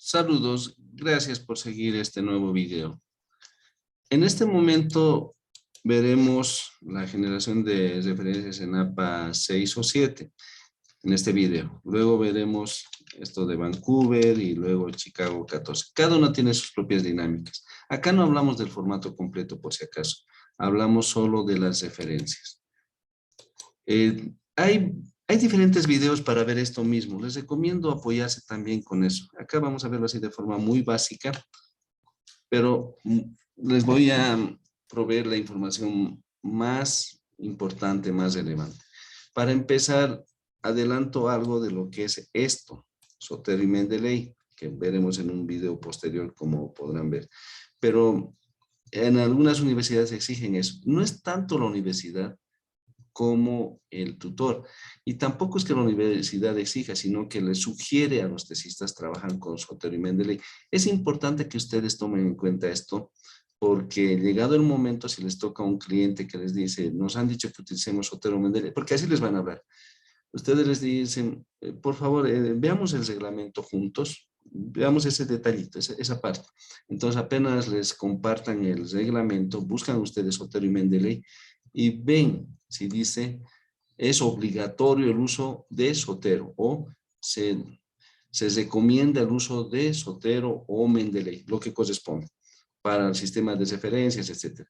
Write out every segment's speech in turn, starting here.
Saludos, gracias por seguir este nuevo video. En este momento veremos la generación de referencias en APA 6 o 7 en este video. Luego veremos esto de Vancouver y luego Chicago 14. Cada uno tiene sus propias dinámicas. Acá no hablamos del formato completo por si acaso. Hablamos solo de las referencias. Hay diferentes videos para ver esto mismo. Les recomiendo apoyarse también con eso. Acá vamos a verlo así de forma muy básica, pero les voy a proveer la información más importante, más relevante. Para empezar, adelanto algo de lo que es esto, Sotero y Mendeley, que veremos en un video posterior, como podrán ver. Pero en algunas universidades exigen eso. No es tanto la universidad como el tutor. Y tampoco es que la universidad exija, sino que le sugiere a los tesistas trabajar con Sotero y Mendeley. Es importante que ustedes tomen en cuenta esto, porque llegado el momento, si les toca a un cliente que les dice, nos han dicho que utilicemos Sotero y Mendeley, porque así les van a hablar. Ustedes les dicen, por favor, veamos el reglamento juntos, veamos ese detallito, esa parte. Entonces, apenas les compartan el reglamento, buscan ustedes Sotero y Mendeley y ven si dice es obligatorio el uso de Sotero o se recomienda el uso de Sotero o Mendeley, lo que corresponde para el sistema de referencias, etc.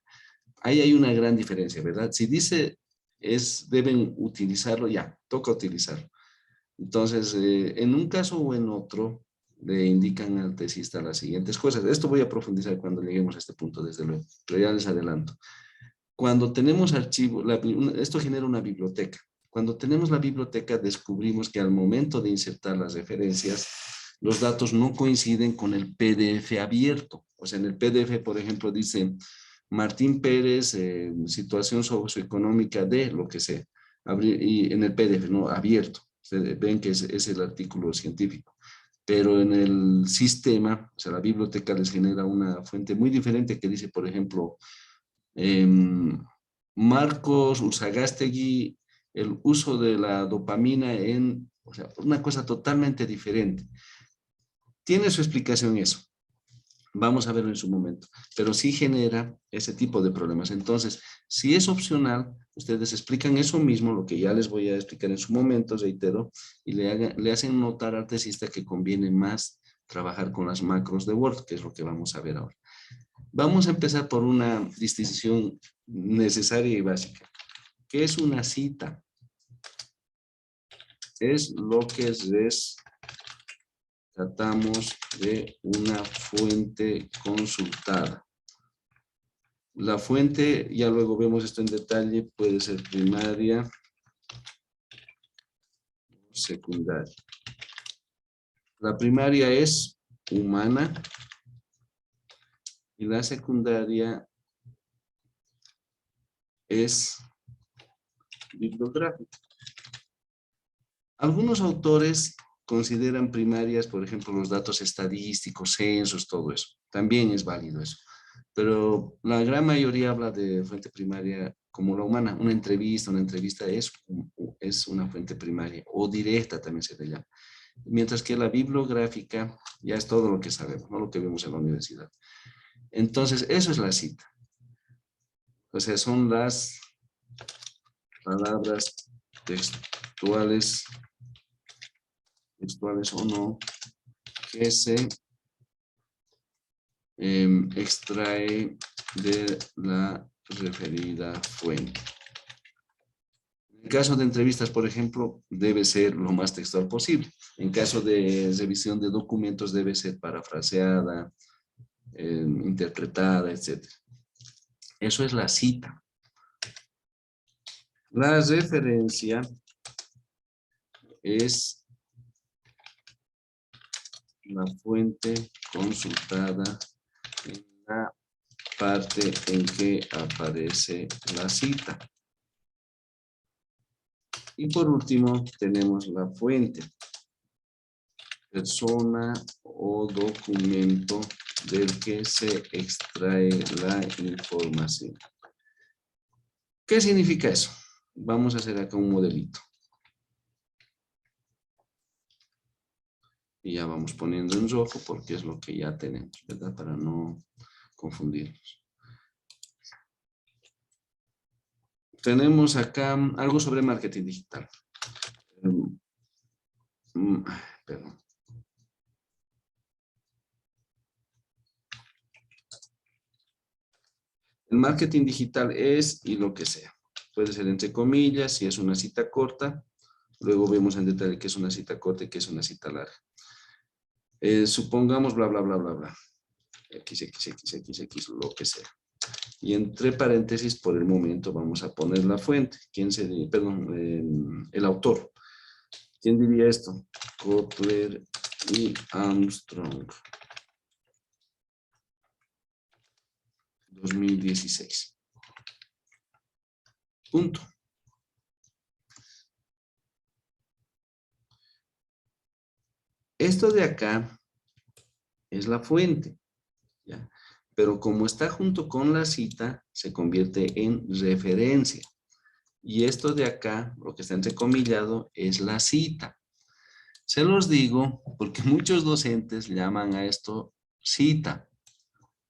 Ahí hay una gran diferencia, ¿verdad? Si dice deben utilizarlo, ya, toca utilizarlo. Entonces, en un caso o en otro, le indican al tesista las siguientes cosas. Esto voy a profundizar cuando lleguemos a este punto, desde luego, pero ya les adelanto. Cuando tenemos archivo, esto genera una biblioteca. Cuando tenemos la biblioteca, descubrimos que al momento de insertar las referencias, los datos no coinciden con el PDF abierto. O sea, en el PDF, por ejemplo, dice Martín Pérez, situación socioeconómica de lo que sea. Y en el PDF, no, abierto. Ustedes ven que es el artículo científico. Pero en el sistema, o sea, la biblioteca les genera una fuente muy diferente que dice, por ejemplo, Marcos Ursagastegui, el uso de la dopamina o sea, una cosa totalmente diferente. Tiene su explicación eso. Vamos a verlo en su momento, pero sí genera ese tipo de problemas. Entonces, si es opcional, ustedes explican eso mismo, lo que ya les voy a explicar en su momento, reitero, y le hacen notar al tesista que conviene más trabajar con las macros de Word, que es lo que vamos a ver ahora. Vamos a empezar por una distinción necesaria y básica. ¿Qué es una cita? Es lo que tratamos de una fuente consultada. La fuente, ya luego vemos esto en detalle, puede ser primaria o secundaria. La primaria es humana y la secundaria es bibliográfica. Algunos autores consideran primarias, por ejemplo, los datos estadísticos, censos, todo eso. También es válido eso. Pero la gran mayoría habla de fuente primaria como la humana. Una entrevista es una fuente primaria o directa también se le llama. Mientras que la bibliográfica ya es todo lo que sabemos, no lo que vemos en la universidad. Entonces, eso es la cita. O sea, son las palabras textuales o no, que se extrae de la referida fuente. En caso de entrevistas, por ejemplo, debe ser lo más textual posible. En caso de revisión de documentos, debe ser parafraseada, interpretada, etc. Eso es la cita. La referencia es la fuente consultada en la parte en que aparece la cita. Y por último, tenemos la fuente, persona o documento del que se extrae la información. ¿Qué significa eso? Vamos a hacer acá un modelito. Y ya vamos poniendo en rojo porque es lo que ya tenemos, ¿verdad? Para no confundirnos. Tenemos acá algo sobre marketing digital. Perdón. El marketing digital es y lo que sea. Puede ser entre comillas, si es una cita corta. Luego vemos en detalle qué es una cita corta y qué es una cita larga. Supongamos bla, bla, bla, bla, bla. X, lo que sea. Y entre paréntesis, por el momento, vamos a poner la fuente. ¿Quién sería? Perdón, el autor. ¿Quién diría esto? Kotler y Armstrong. 2016. Punto. Esto de acá es la fuente, ¿ya? Pero como está junto con la cita, se convierte en referencia. Y esto de acá, lo que está entrecomillado, es la cita. Se los digo porque muchos docentes llaman a esto cita.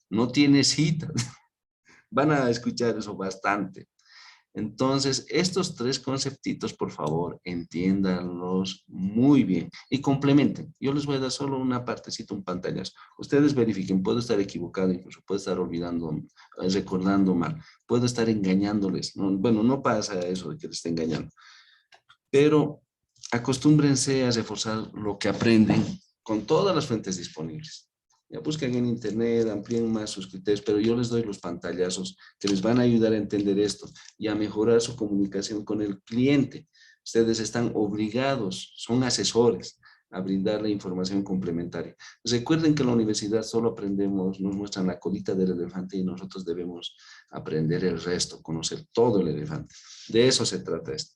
No tiene cita. Van a escuchar eso bastante. Entonces, estos tres conceptitos, por favor, entiéndanlos muy bien y complementen. Yo les voy a dar solo una partecita, un pantallazo. Ustedes verifiquen, puedo estar equivocado, incluso puedo estar olvidando, recordando mal, puedo estar engañándoles. No, bueno, no pasa eso de que les esté engañando, pero acostúmbrense a reforzar lo que aprenden con todas las fuentes disponibles. Ya busquen en internet, amplíen más sus criterios, pero yo les doy los pantallazos que les van a ayudar a entender esto y a mejorar su comunicación con el cliente. Ustedes están obligados, son asesores, a brindar la información complementaria. Recuerden que en la universidad solo aprendemos, nos muestran la colita del elefante y nosotros debemos aprender el resto, conocer todo el elefante. De eso se trata esto.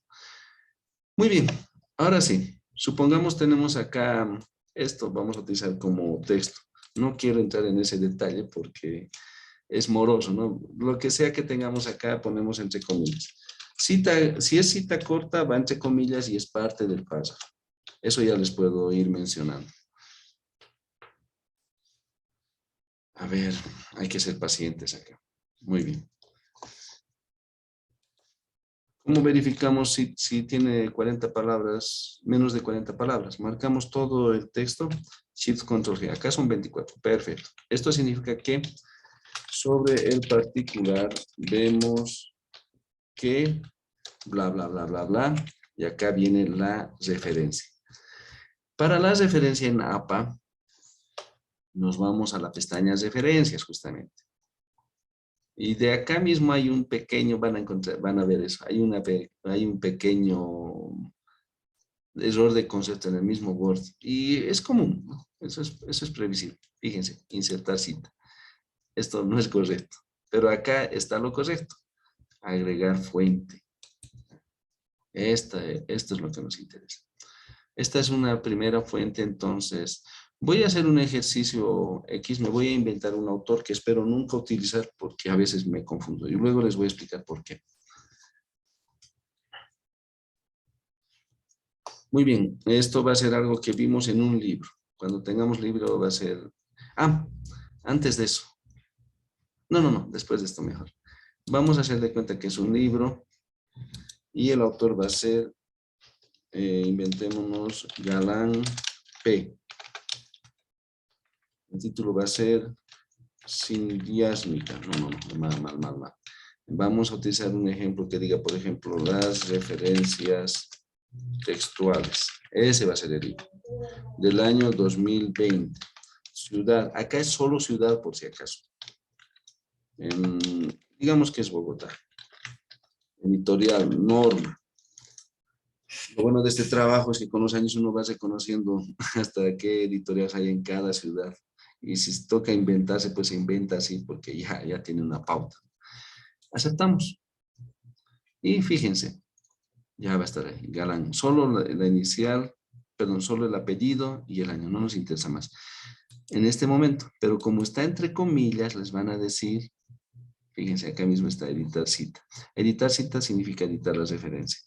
Muy bien, ahora sí, supongamos tenemos acá esto, vamos a utilizar como texto. No quiero entrar en ese detalle porque es moroso, ¿no? Lo que sea que tengamos acá ponemos entre comillas. Cita, si es cita corta, va entre comillas y es parte del párrafo. Eso ya les puedo ir mencionando. A ver, hay que ser pacientes acá. Muy bien. ¿Cómo verificamos si tiene 40 palabras, menos de 40 palabras? Marcamos todo el texto, Shift Control G. Acá son 24. Perfecto. Esto significa que sobre el particular vemos que bla, bla, bla, bla, bla. Y acá viene la referencia. Para la referencia en APA, nos vamos a la pestaña referencias justamente. Y de acá mismo hay un pequeño, van a encontrar, van a ver eso, hay un pequeño error de concepto en el mismo Word. Y es común, ¿no? Eso es previsible. Fíjense, insertar cita. Esto no es correcto. Pero acá está lo correcto. Agregar fuente. Esto es lo que nos interesa. Esta es una primera fuente, entonces voy a hacer un ejercicio X, me voy a inventar un autor que espero nunca utilizar porque a veces me confundo y luego les voy a explicar por qué. Muy bien, esto va a ser algo que vimos en un libro. Cuando tengamos libro va a ser... Ah, antes de eso. No, después de esto mejor. Vamos a hacer de cuenta que es un libro y el autor va a ser, inventémonos, Galán P. El título va a ser Sindiásmica. No, mal. Vamos a utilizar un ejemplo que diga, por ejemplo, las referencias textuales. Ese va a ser el libro. Del año 2020. Ciudad. Acá es solo ciudad por si acaso. Digamos que es Bogotá. Editorial, Norma. Lo bueno de este trabajo es que con los años uno va reconociendo hasta qué editoriales hay en cada ciudad. Y si toca inventarse, pues se inventa así porque ya tiene una pauta. Aceptamos. Y fíjense, ya va a estar ahí, Galán. Solo la inicial, perdón, solo el apellido y el año. No nos interesa más en este momento. Pero como está entre comillas, les van a decir, fíjense, acá mismo está editar cita. Editar cita significa editar la referencia.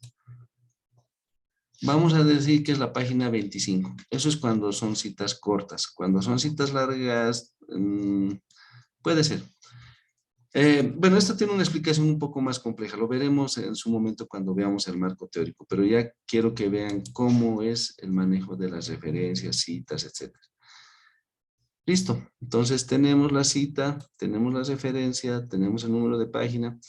Vamos a decir que es la página 25. Eso es cuando son citas cortas. Cuando son citas largas, puede ser. Bueno, esto tiene una explicación un poco más compleja. Lo veremos en su momento cuando veamos el marco teórico, pero ya quiero que vean cómo es el manejo de las referencias, citas, etcétera. Listo. Entonces tenemos la cita, tenemos la referencia, tenemos el número de página.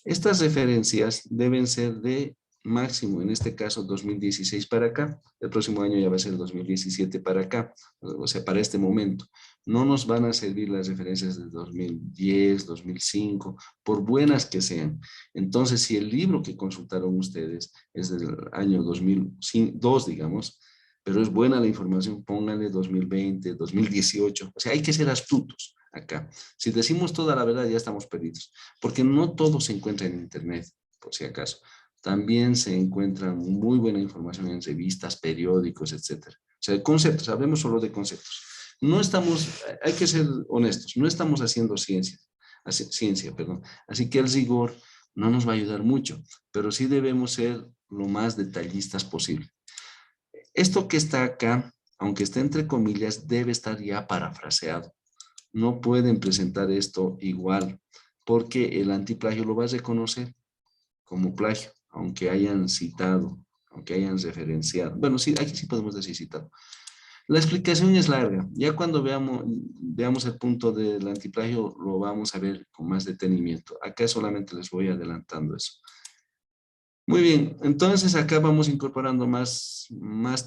Estas referencias deben ser de máximo, en este caso 2016 para acá. El próximo año ya va a ser 2017 para acá, o sea, para este momento. No nos van a servir las referencias de 2010, 2005, por buenas que sean. Entonces, si el libro que consultaron ustedes es del año 2002, digamos, pero es buena la información, pónganle 2020, 2018. O sea, hay que ser astutos acá. Si decimos toda la verdad, ya estamos perdidos, porque no todo se encuentra en Internet, por si acaso. También se encuentra muy buena información en revistas, periódicos, etcétera. O sea, conceptos, hablemos solo de conceptos. No estamos, hay que ser honestos, no estamos haciendo ciencia, perdón. Así que el rigor no nos va a ayudar mucho, pero sí debemos ser lo más detallistas posible. Esto que está acá, aunque esté entre comillas, debe estar ya parafraseado. No pueden presentar esto igual, porque el antiplagio lo va a reconocer como plagio, aunque hayan citado, aunque hayan referenciado. Bueno, sí, aquí sí podemos decir citado. La explicación es larga. Ya cuando veamos el punto del antiplagio, lo vamos a ver con más detenimiento. Acá solamente les voy adelantando eso. Muy bien, entonces acá vamos incorporando más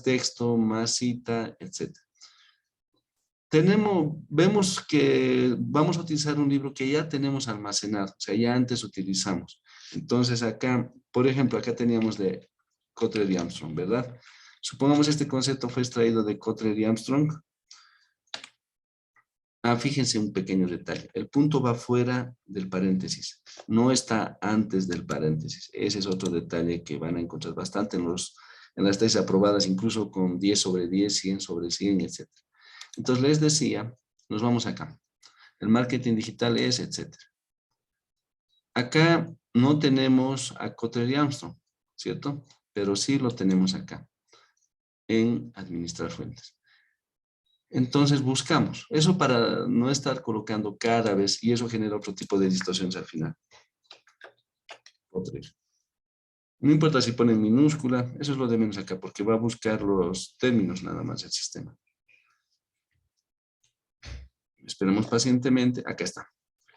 texto, más cita, etc. Vemos que vamos a utilizar un libro que ya tenemos almacenado, o sea, ya antes utilizamos. Entonces acá, por ejemplo, acá teníamos de Cottrell y Armstrong, ¿verdad? Supongamos este concepto fue extraído de Cottrell y Armstrong. Fíjense un pequeño detalle. El punto va fuera del paréntesis, no está antes del paréntesis. Ese es otro detalle que van a encontrar bastante en las tesis aprobadas, incluso con 10 sobre 10, 100 sobre 100, etc. Entonces les decía, nos vamos acá. El marketing digital es, etc. Acá no tenemos a Cottrell y Armstrong, ¿cierto? Pero sí lo tenemos acá, en administrar fuentes. Entonces buscamos, eso para no estar colocando cada vez, y eso genera otro tipo de distorsiones al final. No importa si ponen minúscula, eso es lo de menos acá, porque va a buscar los términos nada más el sistema. Esperemos pacientemente, acá está.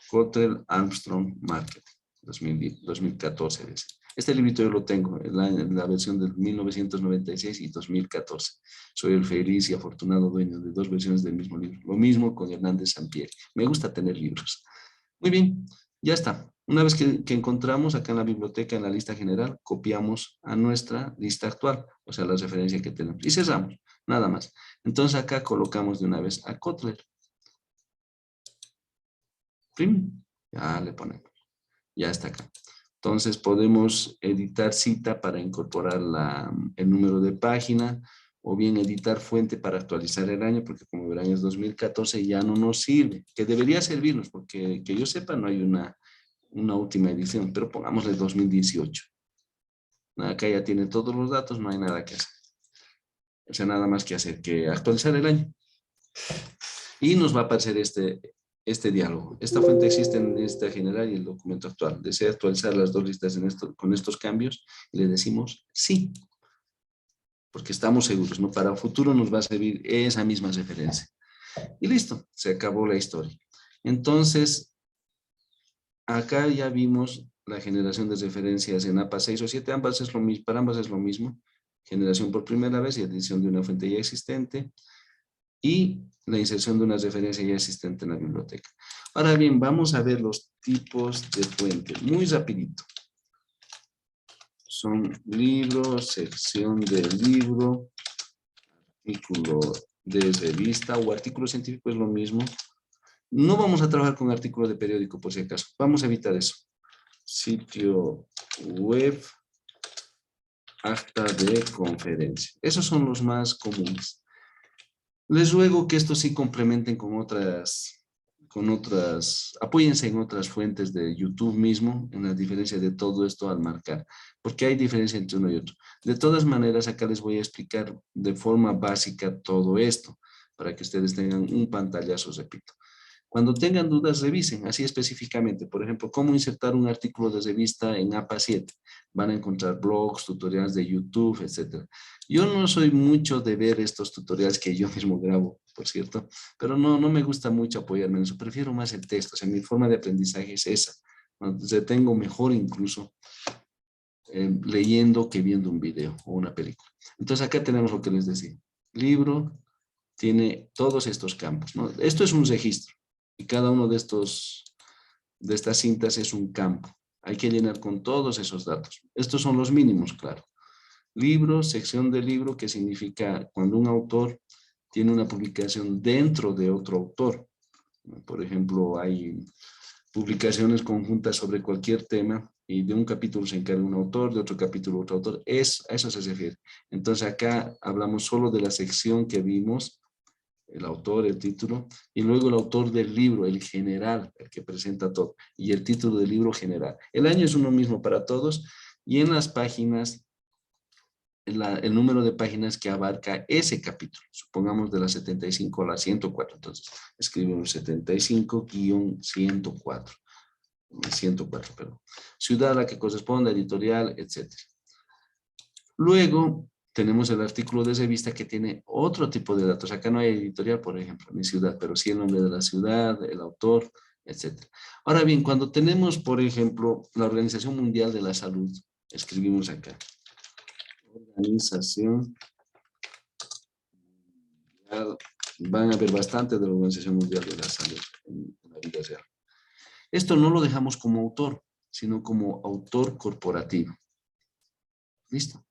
Cottrell Armstrong Marketing, 2014. Dice. Este librito yo lo tengo en la versión del 1996 y 2014. Soy el feliz y afortunado dueño de 2 versiones del mismo libro. Lo mismo con Hernández Sampieri. Me gusta tener libros. Muy bien, ya está. Una vez que encontramos acá en la biblioteca, en la lista general, copiamos a nuestra lista actual, o sea, la referencia que tenemos. Y cerramos, nada más. Entonces acá colocamos de una vez a Cottrell. Ya le ponemos. Ya está acá. Entonces podemos editar cita para incorporar el número de página o bien editar fuente para actualizar el año, porque como verán es 2014 ya no nos sirve, que debería servirnos, porque que yo sepa no hay una última edición, pero pongámosle 2018. Acá ya tiene todos los datos, no hay nada que hacer. O sea, nada más que hacer que actualizar el año. Y nos va a aparecer este diálogo. Esta fuente existe en lista general y el documento actual. ¿Desea actualizar las 2 listas con estos cambios? Y le decimos sí. Porque estamos seguros, ¿no? Para el futuro nos va a servir esa misma referencia. Y listo, se acabó la historia. Entonces, acá ya vimos la generación de referencias en APA 6 o 7. Para ambas es lo mismo. Generación por primera vez y adición de una fuente ya existente. Y la inserción de una referencia ya existente en la biblioteca. Ahora bien, vamos a ver los tipos de fuentes. Muy rapidito. Son libros, sección de libro, artículo de revista o artículo científico es lo mismo. No vamos a trabajar con artículo de periódico por si acaso. Vamos a evitar eso. Sitio web, acta de conferencia. Esos son los más comunes. Les ruego que esto sí complementen con otras apóyense en otras fuentes de YouTube mismo, en la diferencia de todo esto al marcar, porque hay diferencia entre uno y otro. De todas maneras, acá les voy a explicar de forma básica todo esto, para que ustedes tengan un pantallazo, repito. Cuando tengan dudas, revisen así específicamente. Por ejemplo, cómo insertar un artículo de revista en APA 7. Van a encontrar blogs, tutoriales de YouTube, etc. Yo no soy mucho de ver estos tutoriales que yo mismo grabo, por cierto, pero no me gusta mucho apoyarme en eso. Prefiero más el texto. O sea, mi forma de aprendizaje es esa. Retengo mejor incluso leyendo que viendo un video o una película. Entonces acá tenemos lo que les decía. Libro tiene todos estos campos, ¿no? Esto es un registro. Y cada uno de estas cintas es un campo. Hay que llenar con todos esos datos. Estos son los mínimos, claro. Libro, sección de libro, que significa cuando un autor tiene una publicación dentro de otro autor. Por ejemplo, hay publicaciones conjuntas sobre cualquier tema y de un capítulo se encarga un autor, de otro capítulo otro autor. A eso se refiere. Entonces acá hablamos solo de la sección que vimos, el autor, el título, y luego el autor del libro, el general, el que presenta todo, y el título del libro general. El año es uno mismo para todos, y en las páginas, el número de páginas que abarca ese capítulo, supongamos de la 75 a la 104, entonces escribimos 75-104, 104, perdón. Ciudad a la que corresponde, editorial, etc. Luego, tenemos el artículo de revista que tiene otro tipo de datos. Acá no hay editorial, por ejemplo, ni ciudad, pero sí el nombre de la ciudad, el autor, etc. Ahora bien, cuando tenemos, por ejemplo, la Organización Mundial de la Salud, escribimos acá. Organización Mundial, van a ver bastante de la Organización Mundial de la Salud en la vida real. Esto no lo dejamos como autor, sino como autor corporativo. ¿Listo?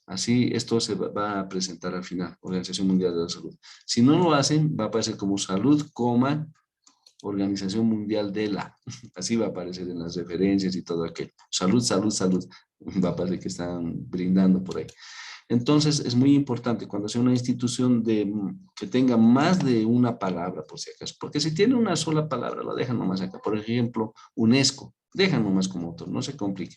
Así esto se va a presentar al final, Organización Mundial de la Salud. Si no lo hacen, va a aparecer como salud, Organización Mundial de la. Así va a aparecer en las referencias y todo aquello. Salud, salud, salud. Va a aparecer que están brindando por ahí. Entonces es muy importante cuando sea una institución que tenga más de una palabra, por si acaso. Porque si tiene una sola palabra, la dejan nomás acá. Por ejemplo, UNESCO. Dejan nomás como autor, no se compliquen.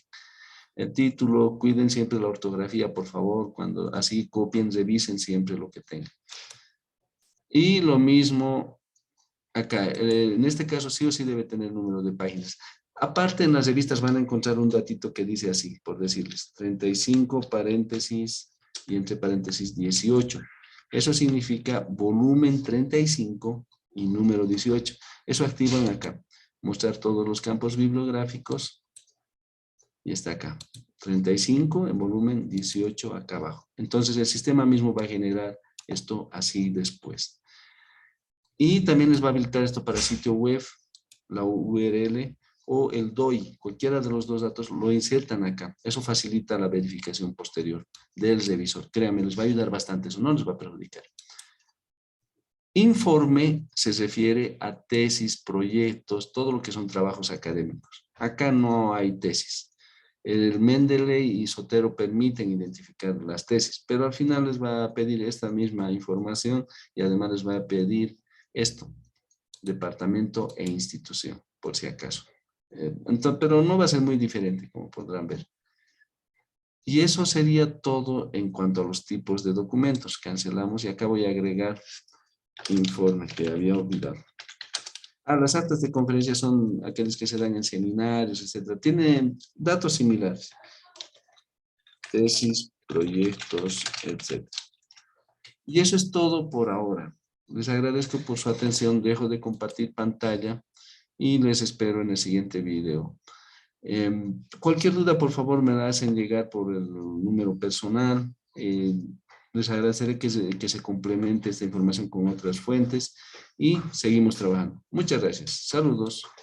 El título, cuiden siempre la ortografía, por favor, cuando así copien, revisen siempre lo que tengan. Y lo mismo acá, en este caso sí o sí debe tener número de páginas. Aparte en las revistas van a encontrar un datito que dice así, por decirles, 35 paréntesis y entre paréntesis 18. Eso significa volumen 35 y número 18. Eso activan acá, mostrar todos los campos bibliográficos. Y está acá, 35 en volumen, 18 acá abajo. Entonces el sistema mismo va a generar esto así después. Y también les va a habilitar esto para sitio web, la URL o el DOI. Cualquiera de los dos datos lo insertan acá. Eso facilita la verificación posterior del revisor. Créanme, les va a ayudar bastante. Eso no les va a perjudicar. Informe se refiere a tesis, proyectos, todo lo que son trabajos académicos. Acá no hay tesis. El Mendeley y Sotero permiten identificar las tesis, pero al final les va a pedir esta misma información y además les va a pedir esto, departamento e institución, por si acaso. Entonces, pero no va a ser muy diferente, como podrán ver. Y eso sería todo en cuanto a los tipos de documentos. Cancelamos y acá voy a agregar informe que había olvidado. Las actas de conferencia son aquellas que se dan en seminarios, etc. Tienen datos similares. Tesis, proyectos, etc. Y eso es todo por ahora. Les agradezco por su atención. Dejo de compartir pantalla y les espero en el siguiente video. Cualquier duda, por favor, me la hacen llegar por el número personal. Les agradeceré que se complemente esta información con otras fuentes y seguimos trabajando. Muchas gracias. Saludos.